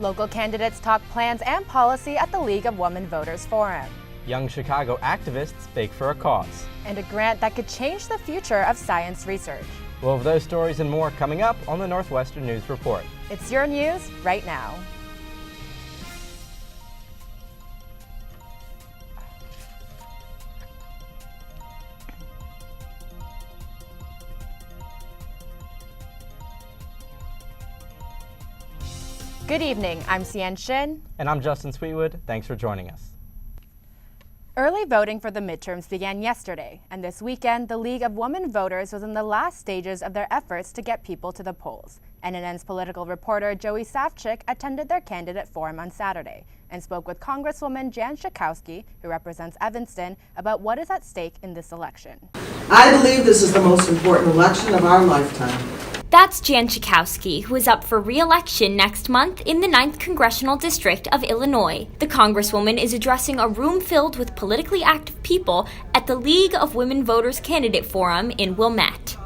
Local candidates talk plans and policy at the League of Women Voters Forum. Young Chicago activists bake for a cause. And a grant that could change the future of science research. We'll have those stories and more coming up on the Northwestern News Report. It's your news right now. Good evening, I'm Sian Shin. And I'm Justin Sweetwood. Thanks for joining us. Early voting for the midterms began yesterday, and this weekend, the League of Women Voters was in the last stages of their efforts to get people to the polls. NNN's political reporter Joey Safchik attended their candidate forum on Saturday and spoke with Congresswoman Jan Schakowsky, who represents Evanston, about what is at stake in this election. I believe this is the most important election of our lifetime. That's Jan Schakowsky, who is up for re-election next month in the 9th Congressional District of Illinois. The Congresswoman is addressing a room filled with politically active people at the League of Women Voters Candidate Forum in Wilmette.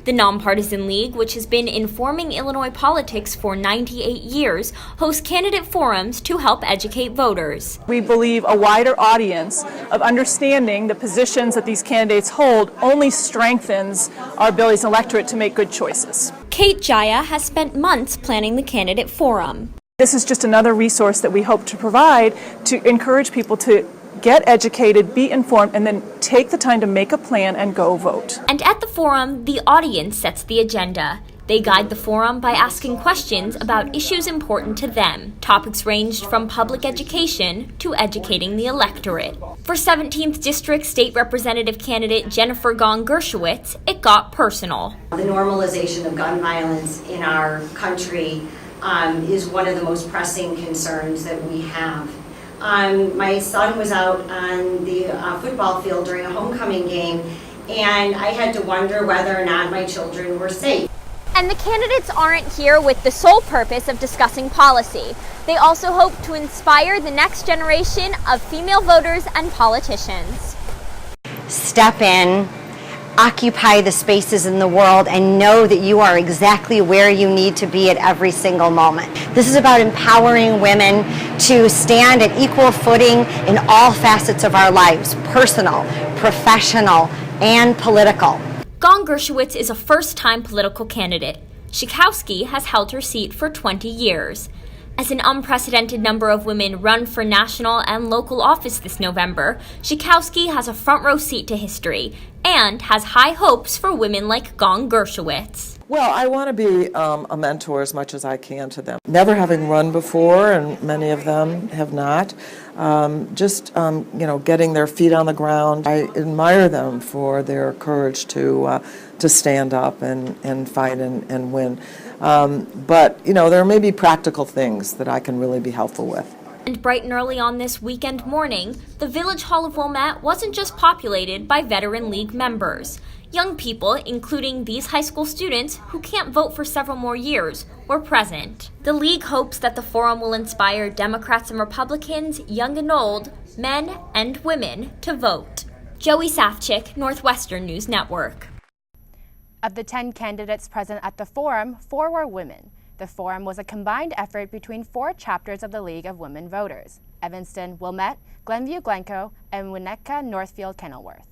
The nonpartisan league, which has been informing Illinois politics for 98 years, hosts candidate forums to help educate voters. We believe a wider audience of understanding the positions that these candidates hold only strengthens our ability as an electorate to make good choices. Kate Jaya has spent months planning the candidate forum. This is just another resource that we hope to provide to encourage people to get educated, be informed, and then take the time to make a plan and go vote. And at the forum, the audience sets the agenda. They guide the forum by asking questions about issues important to them. Topics ranged from public education to educating the electorate. For 17th District State Representative candidate Jennifer Gong-Gershowitz, it got personal. The normalization of gun violence in our country is one of the most pressing concerns that we have. My son was out on the football field during a homecoming game, and I had to wonder whether or not my children were safe. And the candidates aren't here with the sole purpose of discussing policy. They also hope to inspire the next generation of female voters and politicians. Step in, occupy the spaces in the world, and know that you are exactly where you need to be at every single moment. This is about empowering women to stand at equal footing in all facets of our lives, personal, professional, and political. Gong-Gershowitz is a first-time political candidate. Schakowsky has held her seat for 20 years. As an unprecedented number of women run for national and local office this November, Schakowsky has a front-row seat to history and has high hopes for women like Gong-Gershowitz. Well, I want to be a mentor as much as I can to them. Never having run before, and many of them have not, getting their feet on the ground. I admire them for their courage to stand up and fight and win. But there may be practical things that I can really be helpful with. And bright and early on this weekend morning, the Village Hall of Wilmette wasn't just populated by Veteran League members. Young people, including these high school students who can't vote for several more years, were present. The League hopes that the forum will inspire Democrats and Republicans, young and old, men and women, to vote. Joey Safchik, Northwestern News Network. Of the 10 candidates present at the forum, 4 were women. The forum was a combined effort between 4 chapters of the League of Women Voters: Evanston, Wilmette, Glenview, Glencoe, and Winnetka, Northfield, Kenilworth.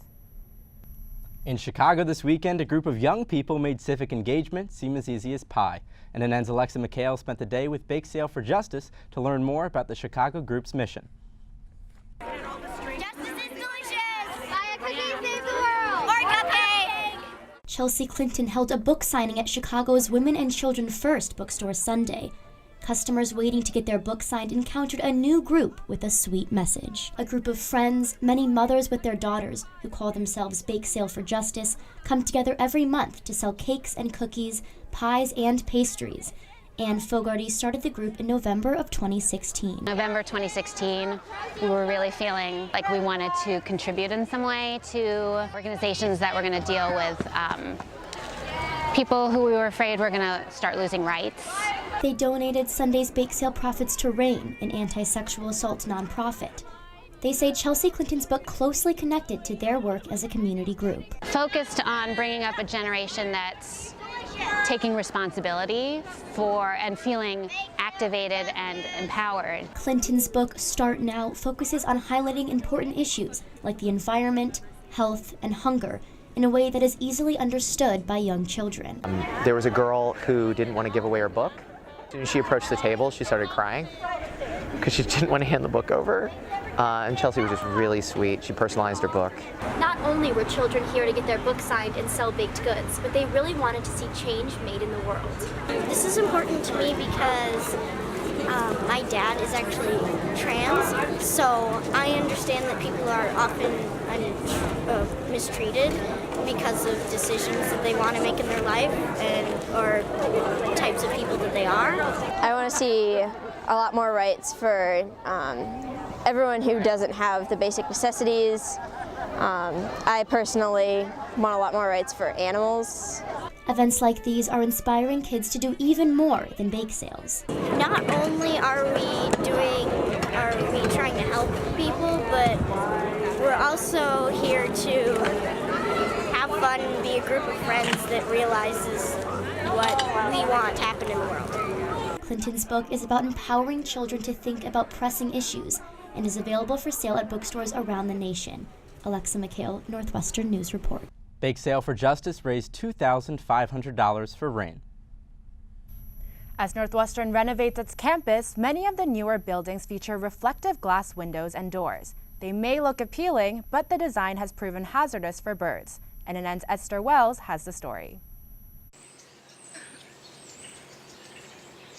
In Chicago this weekend, a group of young people made civic engagement seem as easy as pie. NNN's Alexa McHale spent the day with BAKESALE for Justice to learn more about the Chicago group's mission. Chelsea Clinton held a book signing at Chicago's Women and Children First bookstore Sunday. Customers waiting to get their book signed encountered a new group with a sweet message. A group of friends, many mothers with their daughters, who call themselves BAKESALE for Justice, come together every month to sell cakes and cookies, pies and pastries. Anne Fogarty started the group in November of 2016. November 2016, we were really feeling like we wanted to contribute in some way to organizations that were going to deal with people who we were afraid were going to start losing rights. They donated Sunday's BAKESALE profits to RAIN, an anti-sexual assault nonprofit. They say Chelsea Clinton's book closely connected to their work as a community group. Focused on bringing up a generation that's taking responsibility for and feeling activated and empowered. Clinton's book, Start Now, focuses on highlighting important issues like the environment, health, and hunger in a way that is easily understood by young children. There was a girl who didn't want to give away her book. As soon as she approached the table, she started crying because she didn't want to hand the book over. And Chelsea was just really sweet. She personalized her book. Not only were children here to get their book signed and sell baked goods, but they really wanted to see change made in the world. This is important to me because my dad is actually trans, so I understand that people are often mistreated because of decisions that they want to make in their life or types of people that they are. I want to see a lot more rights for everyone who doesn't have the basic necessities. I personally want a lot more rights for animals. Events like these are inspiring kids to do even more than bake sales. Not only are we trying to help people, but we're also here to have fun and be a group of friends that realizes what we want to happen in the world. Clinton's book is about empowering children to think about pressing issues and is available for sale at bookstores around the nation. Alexa McHale, Northwestern News Report. BAKESALE for Justice raised $2,500 for RAIN. As Northwestern renovates its campus, many of the newer buildings feature reflective glass windows and doors. They may look appealing, but the design has proven hazardous for birds. NNN's Esther Wells has the story.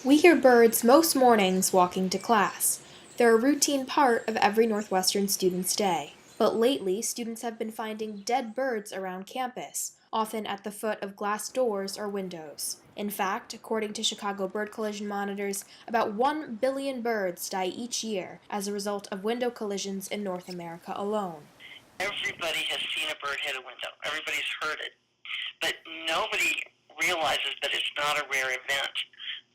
We hear birds most mornings walking to class. They're a routine part of every Northwestern student's day. But lately, students have been finding dead birds around campus, often at the foot of glass doors or windows. In fact, according to Chicago bird collision monitors, about 1 billion birds die each year as a result of window collisions in North America alone. Everybody has seen a bird hit a window. Everybody's heard it. But nobody realizes that it's not a rare event,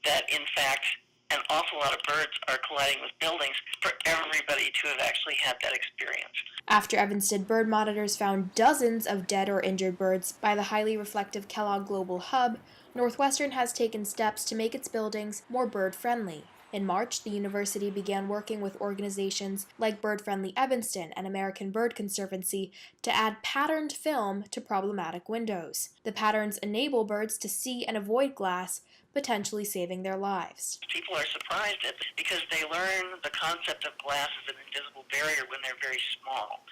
that in fact an awful lot of birds are colliding with buildings for everybody to have actually had that experience. After Evanston bird monitors found dozens of dead or injured birds by the highly reflective Kellogg Global Hub, Northwestern has taken steps to make its buildings more bird-friendly. In March, the university began working with organizations like Bird Friendly Evanston and American Bird Conservancy to add patterned film to problematic windows. The patterns enable birds to see and avoid glass, potentially saving their lives. People are surprised at it because they learn the concept of glass as an invisible barrier when they're very small.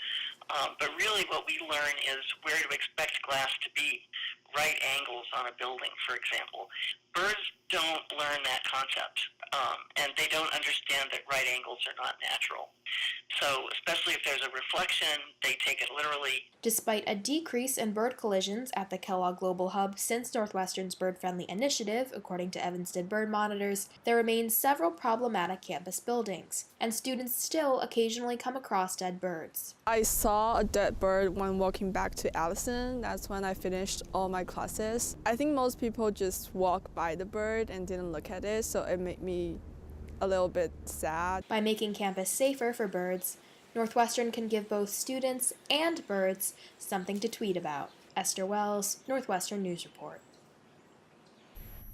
But really what we learn is where to expect glass to be, right angles on a building, for example. Birds don't learn that concept, and they don't understand that right angles are not natural. So especially if there's a reflection, they take it literally. Despite a decrease in bird collisions at the Kellogg Global Hub since Northwestern's bird-friendly initiative, according to Evanston bird monitors, there remain several problematic campus buildings, and students still occasionally come across dead birds. I saw a dead bird when walking back to Allison. That's when I finished all my classes. I think most people just walk by the bird and didn't look at it, so it made me a little bit sad. By making campus safer for birds, Northwestern can give both students and birds something to tweet about. Esther Wells, Northwestern News Report.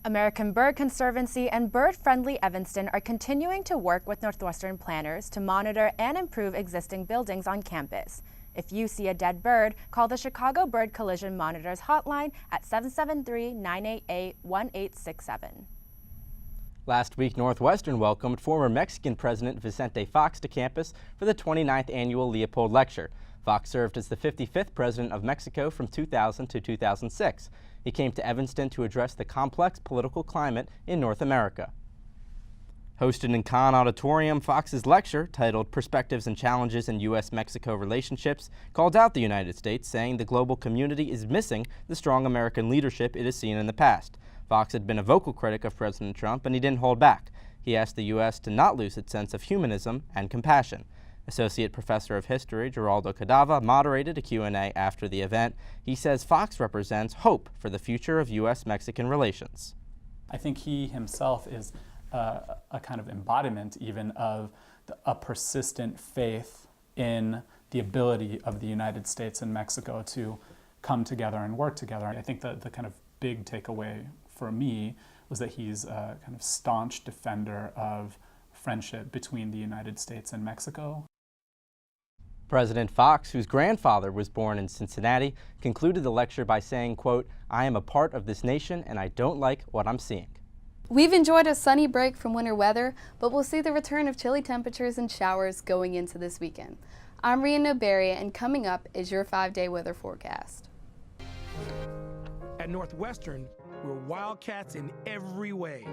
American Bird Conservancy and Bird Friendly Evanston are continuing to work with Northwestern planners to monitor and improve existing buildings on campus. If you see a dead bird, call the Chicago Bird Collision Monitors hotline at 773-988-1867. Last week, Northwestern welcomed former Mexican President Vicente Fox to campus for the 29th Annual Leopold Lecture. Fox served as the 55th President of Mexico from 2000 to 2006. He came to Evanston to address the complex political climate in North America. Hosted in Kahn Auditorium, Fox's lecture, titled Perspectives and Challenges in U.S.-Mexico Relationships, called out the United States, saying the global community is missing the strong American leadership it has seen in the past. Fox had been a vocal critic of President Trump, and he didn't hold back. He asked the U.S. to not lose its sense of humanism and compassion. Associate Professor of History Geraldo Cadava moderated a Q&A after the event. He says Fox represents hope for the future of U.S.-Mexican relations. I think he himself is a kind of embodiment even of a persistent faith in the ability of the United States and Mexico to come together and work together. I think the kind of big takeaway for me was that he's a kind of staunch defender of friendship between the United States and Mexico. President Fox, whose grandfather was born in Cincinnati, concluded the lecture by saying, quote, "I am a part of this nation and I don't like what I'm seeing." We've enjoyed a sunny break from winter weather, but we'll see the return of chilly temperatures and showers going into this weekend. I'm Rhian Noberia, and coming up is your 5-day weather forecast. At Northwestern, we're wildcats in every way.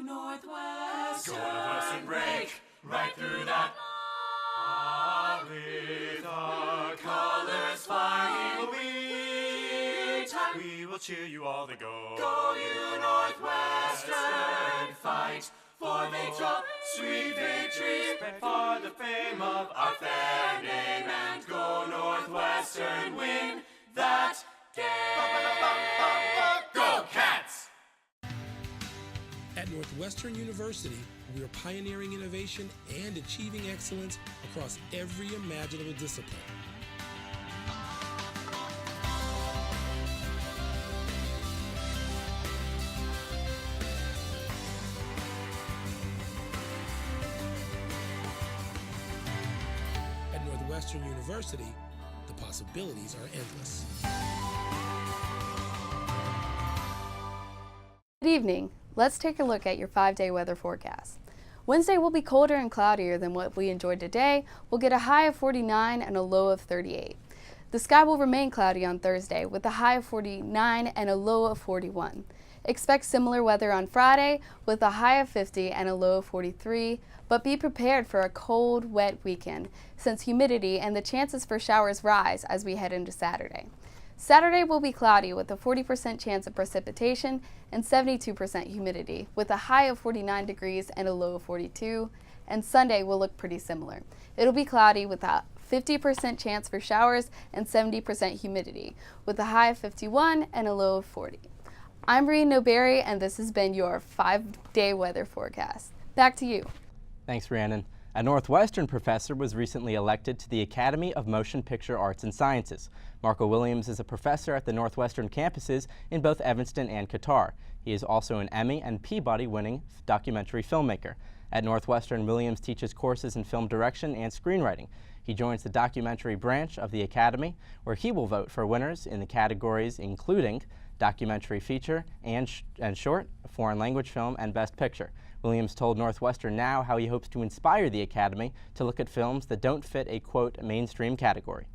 Northwestern, break right through that. With our colors flying, we will cheer you all to go. Go you Northwestern, fight for the sweet victory, for the fame of our fair name, and go Northwestern, win that game. Go Cats! At Northwestern University, we are pioneering innovation and achieving excellence across every imaginable discipline. At Northwestern University, the possibilities are endless. Good evening. Let's take a look at your 5-day weather forecast. Wednesday will be colder and cloudier than what we enjoyed today. We'll get a high of 49 and a low of 38. The sky will remain cloudy on Thursday with a high of 49 and a low of 41. Expect similar weather on Friday with a high of 50 and a low of 43, but be prepared for a cold, wet weekend since humidity and the chances for showers rise as we head into Saturday. Saturday will be cloudy with a 40% chance of precipitation and 72% humidity with a high of 49 degrees and a low of 42, and Sunday will look pretty similar. It'll be cloudy with a 50% chance for showers and 70% humidity with a high of 51 and a low of 40. I'm Rhian Noberia, and this has been your 5-day weather forecast. Back to you. Thanks, Rhiannon. A Northwestern professor was recently elected to the Academy of Motion Picture Arts and Sciences. Marco Williams is a professor at the Northwestern campuses in both Evanston and Qatar. He is also an Emmy and Peabody-winning documentary filmmaker. At Northwestern, Williams teaches courses in film direction and screenwriting. He joins the documentary branch of the Academy, where he will vote for winners in the categories including documentary feature and short, foreign language film, and best picture. Williams told Northwestern Now how he hopes to inspire the Academy to look at films that don't fit a, quote, mainstream category.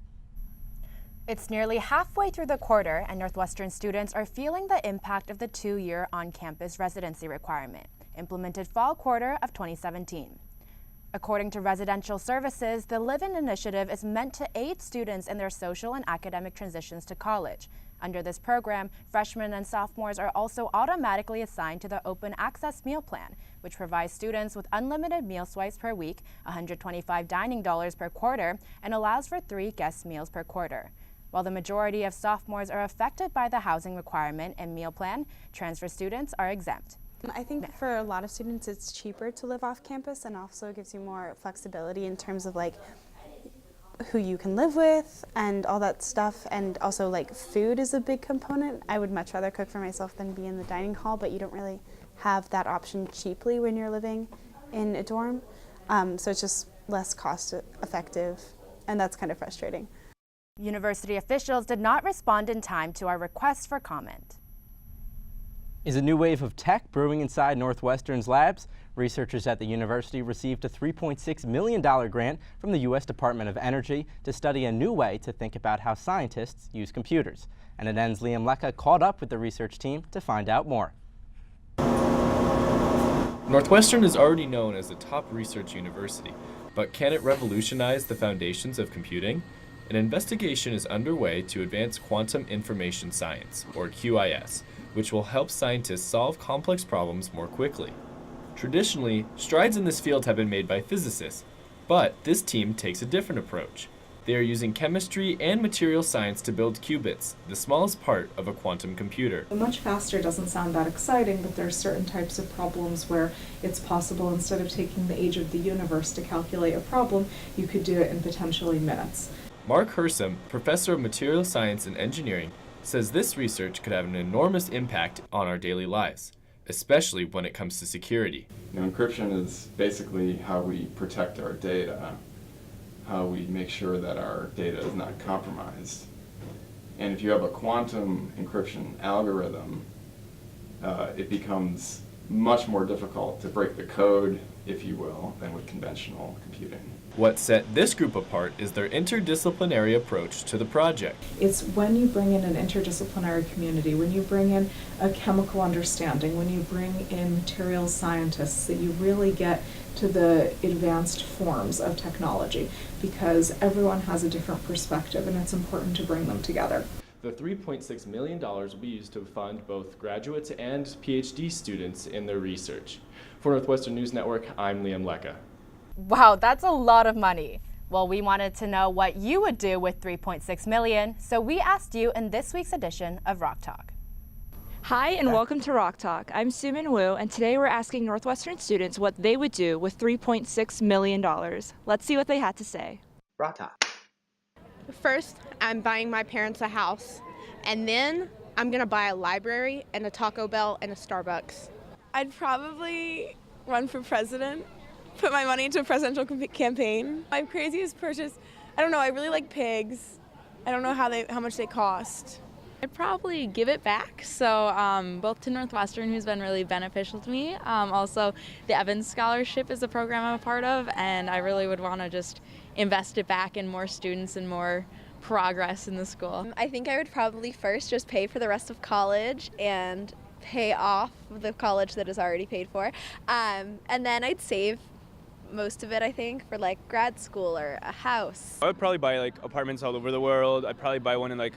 It's nearly halfway through the quarter, and Northwestern students are feeling the impact of the 2-year on-campus residency requirement, implemented fall quarter of 2017. According to Residential Services, the Live-In Initiative is meant to aid students in their social and academic transitions to college. Under this program, freshmen and sophomores are also automatically assigned to the Open Access Meal Plan, which provides students with unlimited meal swipes per week, $125 dining dollars per quarter, and allows for 3 guest meals per quarter. While the majority of sophomores are affected by the housing requirement and meal plan, transfer students are exempt. I think for a lot of students it's cheaper to live off campus, and also gives you more flexibility in terms of like who you can live with and all that stuff, and also like food is a big component. I would much rather cook for myself than be in the dining hall, but you don't really have that option cheaply when you're living in a dorm, so it's just less cost effective, and that's kind of frustrating. University officials did not respond in time to our request for comment. Is a new wave of tech brewing inside Northwestern's labs? Researchers at the university received a $3.6 million grant from the U.S. Department of Energy to study a new way to think about how scientists use computers. NNN's Liam Lecca caught up with the research team to find out more. Northwestern is already known as a top research university, but can it revolutionize the foundations of computing? An investigation is underway to advance quantum information science, or QIS, which will help scientists solve complex problems more quickly. Traditionally, strides in this field have been made by physicists, but this team takes a different approach. They are using chemistry and material science to build qubits, the smallest part of a quantum computer. Much faster doesn't sound that exciting, but there are certain types of problems where it's possible, instead of taking the age of the universe to calculate a problem, you could do it in potentially minutes. Mark Hersom, professor of material science and engineering, says this research could have an enormous impact on our daily lives, especially when it comes to security. Encryption is basically how we protect our data, how we make sure that our data is not compromised. And if you have a quantum encryption algorithm, it becomes much more difficult to break the code, if you will, than with conventional computing. What set this group apart is their interdisciplinary approach to the project. It's when you bring in an interdisciplinary community, when you bring in a chemical understanding, when you bring in material scientists, that you really get to the advanced forms of technology, because everyone has a different perspective and it's important to bring them together. The $3.6 million will be used to fund both graduates and PhD students in their research. For Northwestern News Network, I'm Liam Lecca. Wow, that's a lot of money. Well, we wanted to know what you would do with $3.6 million, so we asked you in this week's edition of Rock Talk. Hi and welcome to Rock Talk. I'm Sumin Wu, and today we're asking Northwestern students what they would do with $3.6 million. Let's see what they had to say. Rock Talk. First, I'm buying my parents a house, and then I'm gonna buy a library and a Taco Bell and a Starbucks. I'd probably run for president, put my money into a presidential campaign. My craziest purchase, I don't know, I really like pigs. I don't know how much they cost. I'd probably give it back, so both to Northwestern, who's been really beneficial to me. Also, the Evans Scholarship is a program I'm a part of, and I really would want to just invest it back in more students and more progress in the school. I think I would probably first just pay for the rest of college and pay off the college that is already paid for, and then I'd save most of it, I think, for like grad school or a house. I would probably buy like apartments all over the world. I'd probably buy one in like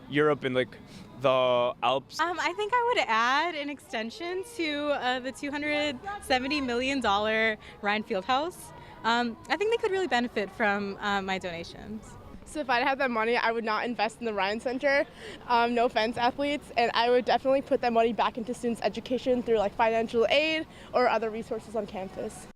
Europe and like the Alps. I think I would add an extension to the $270 million Ryan Fieldhouse. I think they could really benefit from my donations. So if I had that money, I would not invest in the Ryan Center, no offense athletes, and I would definitely put that money back into students' education through like financial aid or other resources on campus.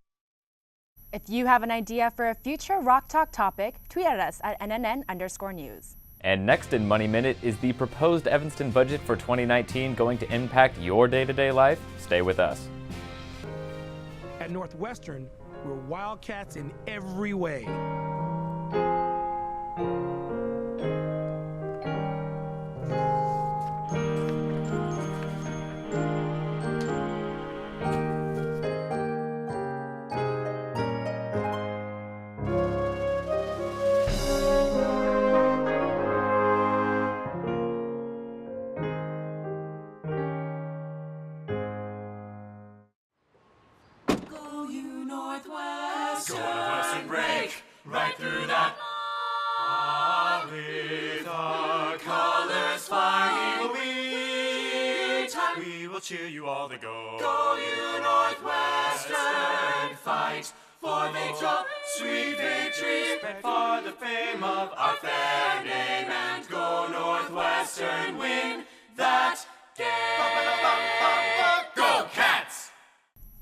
If you have an idea for a future Rock Talk topic, tweet at us at @NNN_news. And next in Money Minute, is the proposed Evanston budget for 2019 going to impact your day-to-day life? Stay with us. At Northwestern, we're Wildcats in every way. Northwestern break right through that. With our colors flying, we will cheer you all to go. Go you Northwestern, fight for victory, sweet victory, spread for the fame of our fair name, and go Northwestern, win that game. Go Cats!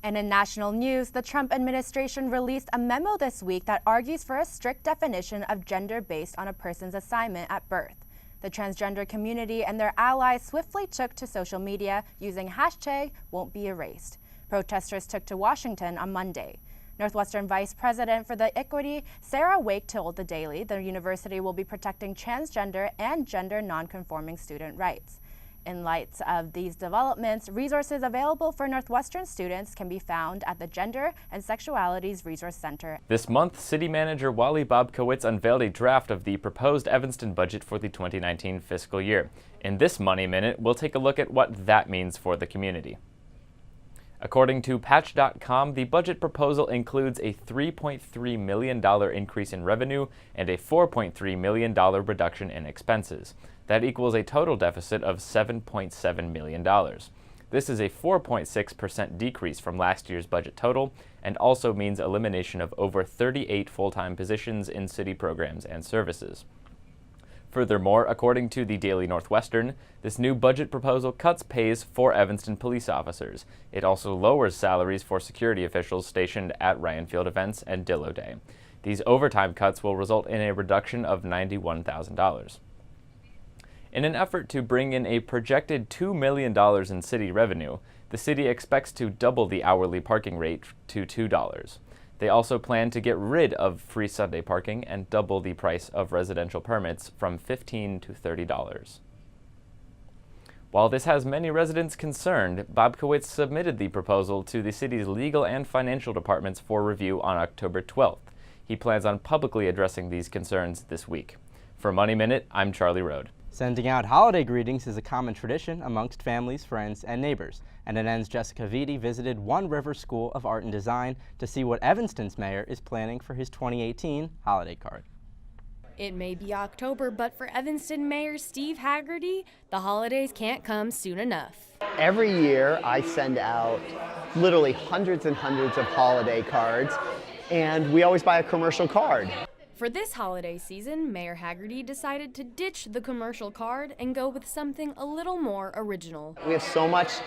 And in national news, the Trump administration released a memo this week that argues for a strict definition of gender based on a person's assignment at birth. The transgender community and their allies swiftly took to social media using #Won'tBeErased. Protesters took to Washington on Monday. Northwestern Vice President for the Equity, Sarah Wake, told The Daily the university will be protecting transgender and gender nonconforming student rights. In light of these developments, resources available for Northwestern students can be found at the Gender and Sexualities Resource Center. This month, City Manager Wally Bobkowitz unveiled a draft of the proposed Evanston budget for the 2019 fiscal year. In this Money Minute, we'll take a look at what that means for the community. According to Patch.com, the budget proposal includes a $3.3 million increase in revenue and a $4.3 million reduction in expenses. That equals a total deficit of $7.7 million. This is a 4.6% decrease from last year's budget total and also means elimination of over 38 full-time positions in city programs and services. Furthermore, according to the Daily Northwestern, this new budget proposal cuts pays for Evanston police officers. It also lowers salaries for security officials stationed at Ryan Field events and Dillo Day. These overtime cuts will result in a reduction of $91,000. In an effort to bring in a projected $2 million in city revenue, the city expects to double the hourly parking rate to $2. They also plan to get rid of free Sunday parking and double the price of residential permits from $15 to $30. While this has many residents concerned, Bob Kowitz submitted the proposal to the city's legal and financial departments for review on October 12th. He plans on publicly addressing these concerns this week. For Money Minute, I'm Charlie Rode. Sending out holiday greetings is a common tradition amongst families, friends, and neighbors. NNN's Jessica Vitti visited One River School of Art and Design to see what Evanston's mayor is planning for his 2018 holiday card. It may be October, but for Evanston Mayor Steve Haggerty, the holidays can't come soon enough. Every year I send out literally hundreds and hundreds of holiday cards, and we always buy a commercial card. For this holiday season, Mayor Haggerty decided to ditch the commercial card and go with something a little more original. We have so much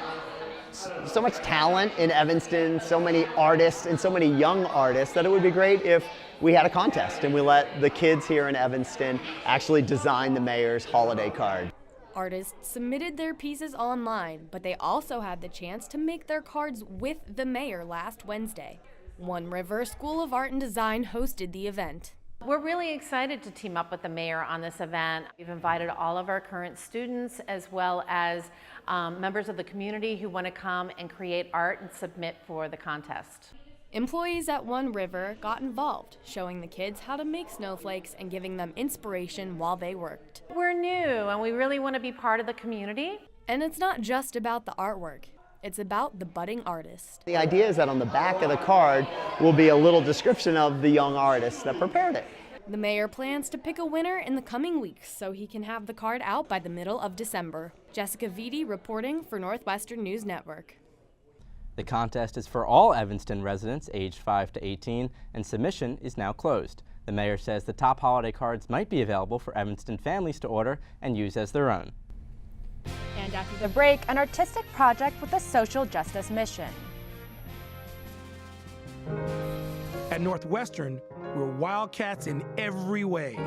talent in Evanston, so many artists and so many young artists that it would be great if we had a contest and we let the kids here in Evanston actually design the mayor's holiday card. Artists submitted their pieces online, but they also had the chance to make their cards with the mayor last Wednesday. One River School of Art and Design hosted the event. We're really excited to team up with the mayor on this event. We've invited all of our current students as well as members of the community who want to come and create art and submit for the contest. Employees at One River got involved, showing the kids how to make snowflakes and giving them inspiration while they worked. We're new and we really want to be part of the community. And it's not just about the artwork. It's about the budding artist. The idea is that on the back of the card will be a little description of the young artist that prepared it. The mayor plans to pick a winner in the coming weeks so he can have the card out by the middle of December. Jessica Vitti reporting for Northwestern News Network. The contest is for all Evanston residents aged 5 to 18, and submission is now closed. The mayor says the top holiday cards might be available for Evanston families to order and use as their own. And after the break, an artistic project with a social justice mission. At Northwestern, we're wildcats in every way.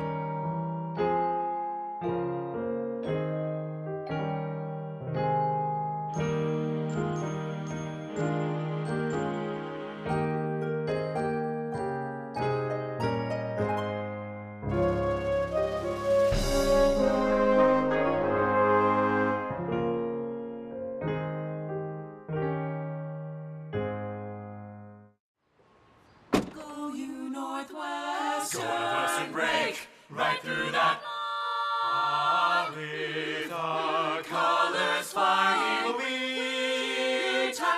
Northwestern break right through that. With our colors flying,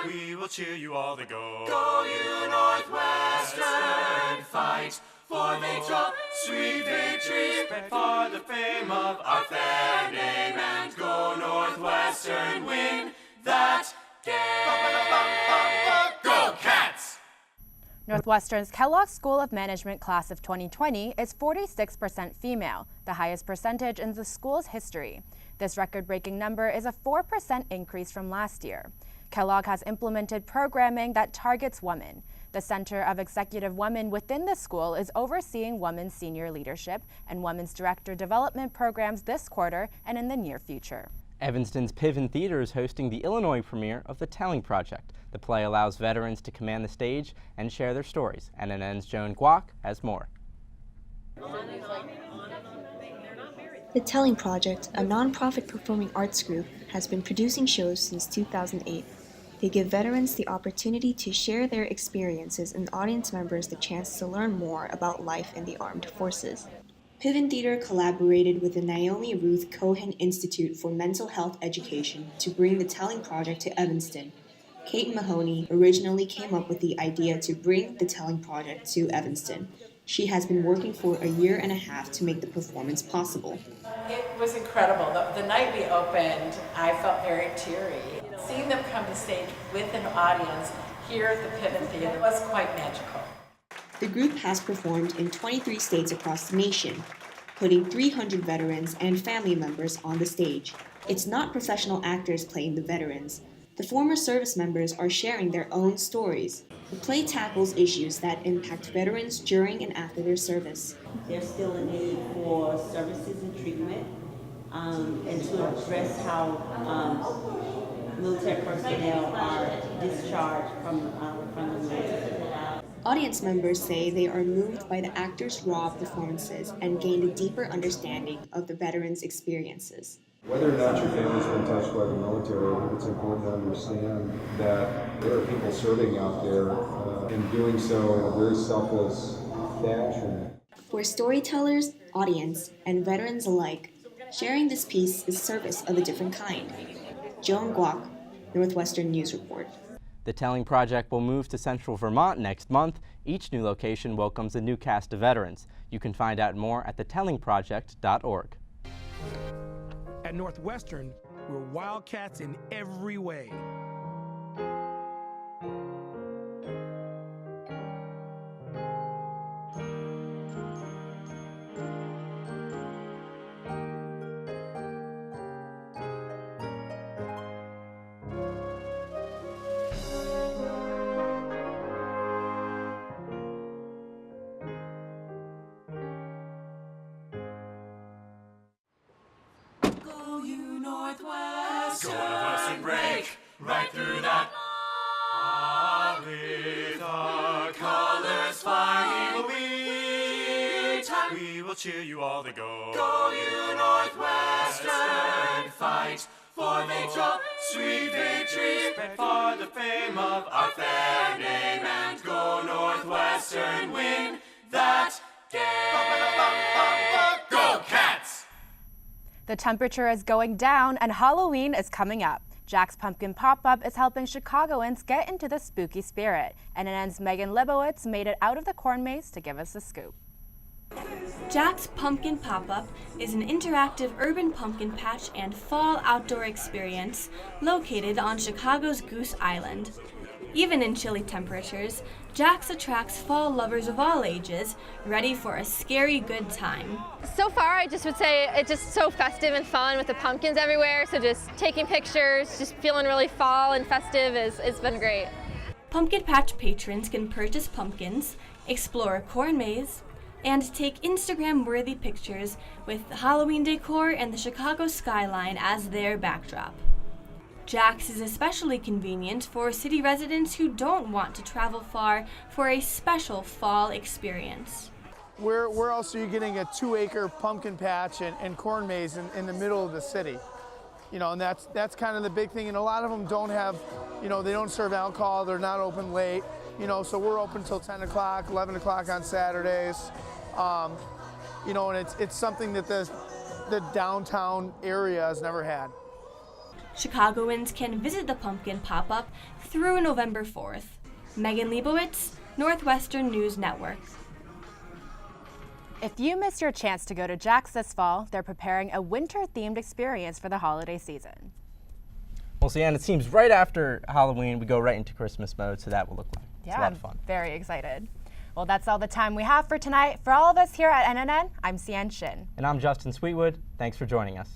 we will cheer you all to go. Go you Northwestern, fight for victory, sweet victory, spread for the fame of our fair name, and go Northwestern, win that game. Go Cats! Northwestern's Kellogg School of Management class of 2020 is 46% female, the highest percentage in the school's history. This record-breaking number is a 4% increase from last year. Kellogg has implemented programming that targets women. The Center of Executive Women within the school is overseeing women's senior leadership and women's director development programs this quarter and in the near future. Evanston's Piven Theater is hosting the Illinois premiere of The Telling Project. The play allows veterans to command the stage and share their stories. NNN's Joan Guak has more. The Telling Project, a nonprofit performing arts group, has been producing shows since 2008. They give veterans the opportunity to share their experiences and audience members the chance to learn more about life in the armed forces. Piven Theater collaborated with the Naomi Ruth Cohen Institute for Mental Health Education to bring the Telling Project to Evanston. Kate Mahoney originally came up with the idea to bring the Telling Project to Evanston. She has been working for a year and a half to make the performance possible. It was incredible. The night we opened, I felt very teary. Seeing them come to stage with an audience here at the Pivot Theater was quite magical. The group has performed in 23 states across the nation, putting 300 veterans and family members on the stage. It's not professional actors playing the veterans. The former service members are sharing their own stories. The play tackles issues that impact veterans during and after their service. There's still a need for services and treatment, and to address how military personnel are discharged from the military. Audience members say they are moved by the actors' raw performances and gained a deeper understanding of the veterans' experiences. Whether or not your family's been touched by the military, I think it's important to understand that there are people serving out there and doing so in a very selfless fashion. For storytellers, audience, and veterans alike, sharing this piece is service of a different kind. Joan Guak, Northwestern News Report. The Telling Project will move to Central Vermont next month. Each new location welcomes a new cast of veterans. You can find out more at thetellingproject.org. At Northwestern, we're wildcats in every way. Go Northwestern, break right through that. With our colors flying, we will meet. We will cheer you all to go. Go you Northwestern, fight for victory, sweet victory, spread for the fame of our fair name, and go Northwestern, win that game. Go Cats! The temperature is going down and Halloween is coming up. Jack's Pumpkin Pop-Up is helping Chicagoans get into the spooky spirit. NNN's Megan Lebowitz made it out of the corn maze to give us the scoop. Jack's Pumpkin Pop-Up is an interactive urban pumpkin patch and fall outdoor experience located on Chicago's Goose Island. Even in chilly temperatures, Jack's attracts fall lovers of all ages, ready for a scary good time. So far, I just would say it's just so festive and fun with the pumpkins everywhere, so just taking pictures, just feeling really fall and festive it's been great. Pumpkin patch patrons can purchase pumpkins, explore a corn maze, and take Instagram-worthy pictures with Halloween decor and the Chicago skyline as their backdrop. Jack's is especially convenient for city residents who don't want to travel far for a special fall experience. Where else are you getting a 2-acre pumpkin patch and corn maze in the middle of the city? You know, and that's kind of the big thing. And a lot of them don't have, you know, they don't serve alcohol, they're not open late, you know, so we're open till 10 o'clock, 11 o'clock on Saturdays. You know, and it's something that the downtown area has never had. Chicagoans can visit the Pumpkin Pop-Up through November 4th. Megan Lebowitz, Northwestern News Network. If you missed your chance to go to Jack's this fall, they're preparing a winter-themed experience for the holiday season. Well, see, and it seems right after Halloween, we go right into Christmas mode, so that will look like it's a lot of fun. I'm very excited. Well, that's all the time we have for tonight. For all of us here at NNN, I'm Sian Shin. And I'm Justin Sweetwood. Thanks for joining us.